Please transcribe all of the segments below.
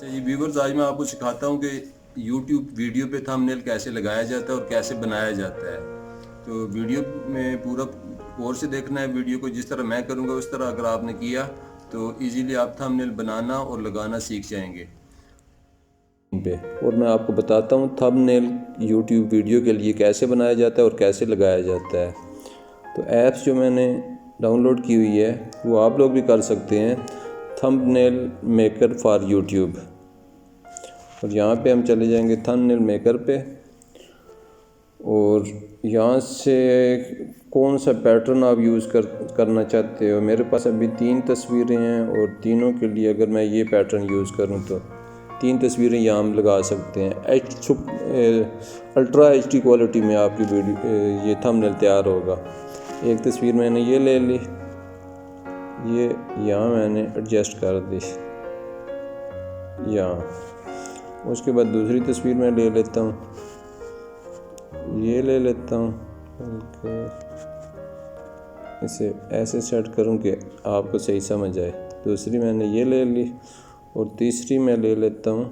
अच्छा जी व्यूवर्स, आज मैं आपको सिखाता हूँ कि YouTube वीडियो पे थंबनेल कैसे लगाया जाता है और कैसे बनाया जाता है। तो वीडियो में पूरा गौर से देखना है वीडियो को, जिस तरह मैं करूँगा उस तरह अगर आपने किया तो इजीली आप थंबनेल बनाना और लगाना सीख जाएंगे पे। और मैं आपको बताता हूँ थंबनेल YouTube वीडियो के लिए कैसे बनाया जाता है और कैसे लगाया जाता है। तो ऐप्स जो मैंने डाउनलोड की हुई है वो आप लोग भी कर सकते हैं, थंबनेल मेकर फॉर यूट्यूब। और यहाँ पे हम चले जाएंगे थंबनेल मेकर पे, और यहाँ से कौन सा पैटर्न आप यूज़ करना चाहते हो। मेरे पास अभी 3 तस्वीरें हैं और तीनों के लिए अगर मैं ये पैटर्न यूज़ करूँ तो 3 तस्वीरें यहाँ हम लगा सकते हैं। अल्ट्रा HD क्वालिटी में आपकी वीडियो ये थंबनेल तैयार होगा। एक तस्वीर मैंने ये ले ली, ये यहाँ मैंने एडजस्ट कर दी यहाँ। उसके बाद दूसरी तस्वीर मैं ले लेता हूँ, ये ले लेता हूँ, इसे ऐसे सेट करूँ कि आपको सही समझ आए। दूसरी मैंने ये ले ली और तीसरी मैं ले लेता हूँ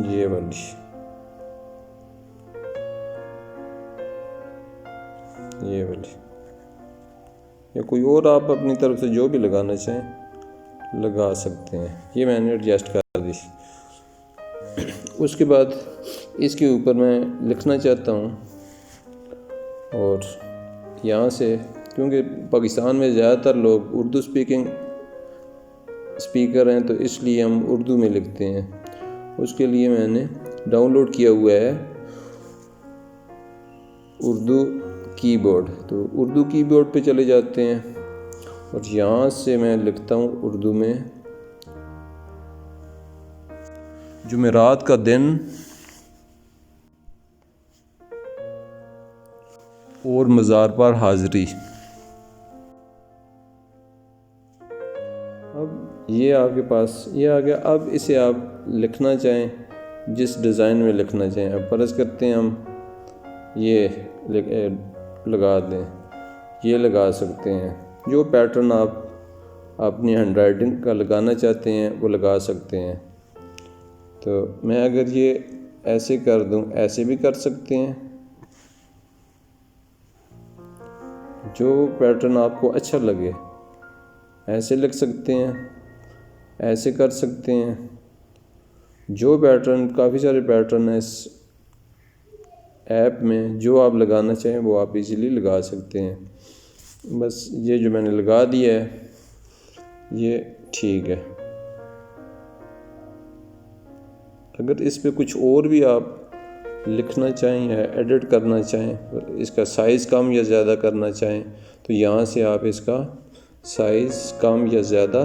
ये वाली, ये वाली, या कोई और आप अपनी तरफ से जो भी लगाना चाहें लगा सकते हैं। ये मैंने एडजस्ट कर दी। उसके बाद इसके ऊपर मैं लिखना चाहता हूँ, और यहाँ से क्योंकि पाकिस्तान में ज़्यादातर लोग उर्दू स्पीकर हैं तो इसलिए हम उर्दू में लिखते हैं। उसके लिए मैंने डाउनलोड किया हुआ है उर्दू कीबोर्ड। तो उर्दू कीबोर्ड पे चले जाते हैं और यहाँ से मैं लिखता हूँ उर्दू में, जुमेरात का दिन और मज़ार पर हाज़री। अब ये आपके पास ये आ गया। अब इसे आप लिखना चाहें जिस डिज़ाइन में लिखना चाहें। अब फर्ज करते हैं हम ये लगा दें, ये लगा सकते हैं। जो पैटर्न आप अपनी हैंडराइटिंग का लगाना चाहते हैं वो लगा सकते हैं। तो मैं अगर ये ऐसे कर दूं, ऐसे भी कर सकते हैं। जो पैटर्न आपको अच्छा लगे ऐसे लिख सकते हैं, ऐसे कर सकते हैं। जो पैटर्न, काफ़ी सारे पैटर्न हैं इस ऐप में, जो आप लगाना चाहें वो आप इजीली लगा सकते हैं। बस ये जो मैंने लगा दिया है ये ठीक है। अगर इस पे कुछ और भी आप लिखना चाहें या एडिट करना चाहें, इसका साइज़ कम या ज़्यादा करना चाहें तो यहाँ से आप इसका साइज़ कम या ज़्यादा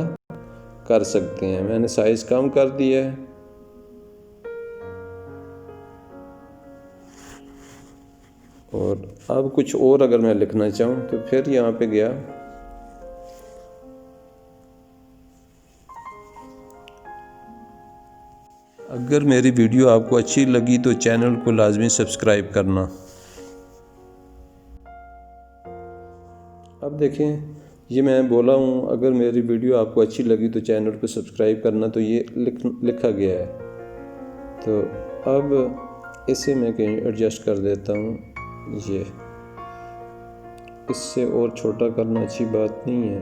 कर सकते हैं। मैंने साइज़ कम कर दिया है। और अब कुछ और अगर मैं लिखना चाहूँ तो फिर यहाँ पे गया, अगर मेरी वीडियो आपको अच्छी लगी तो चैनल को लाजमी सब्सक्राइब करना। अब देखें, ये मैं बोला हूँ अगर मेरी वीडियो आपको अच्छी लगी तो चैनल को सब्सक्राइब करना, तो ये लिखा गया है। तो अब इसे मैं कहीं एडजस्ट कर देता हूँ। ये इससे और छोटा करना अच्छी बात नहीं है,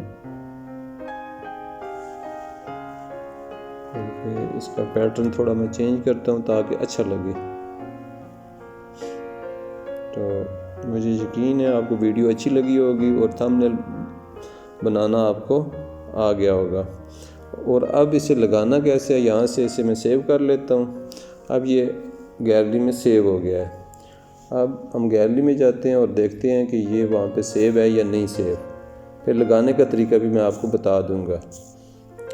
इसका पैटर्न थोड़ा मैं चेंज करता हूँ ताकि अच्छा लगे। तो मुझे यकीन है आपको वीडियो अच्छी लगी होगी और थंबनेल बनाना आपको आ गया होगा। और अब इसे लगाना कैसे है, यहाँ से इसे मैं सेव कर लेता हूँ। अब ये गैलरी में सेव हो गया है। अब हम गैलरी में जाते हैं और देखते हैं कि ये वहाँ पे सेव है या नहीं सेव। फिर लगाने का तरीका भी मैं आपको बता दूँगा।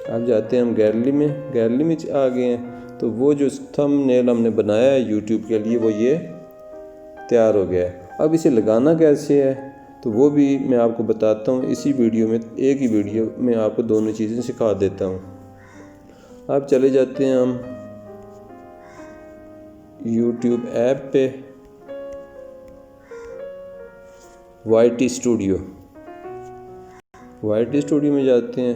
अब जाते हैं हम गैलरी में आ गए हैं। तो वो जो थंबनेल हमने बनाया है यूट्यूब के लिए वो ये तैयार हो गया है। अब इसे लगाना कैसे है तो वो भी मैं आपको बताता हूँ इसी वीडियो में। एक ही वीडियो में आपको दोनों चीज़ें सिखा देता हूँ। अब चले जाते हैं हम यूट्यूब ऐप पे, YT स्टूडियो में जाते हैं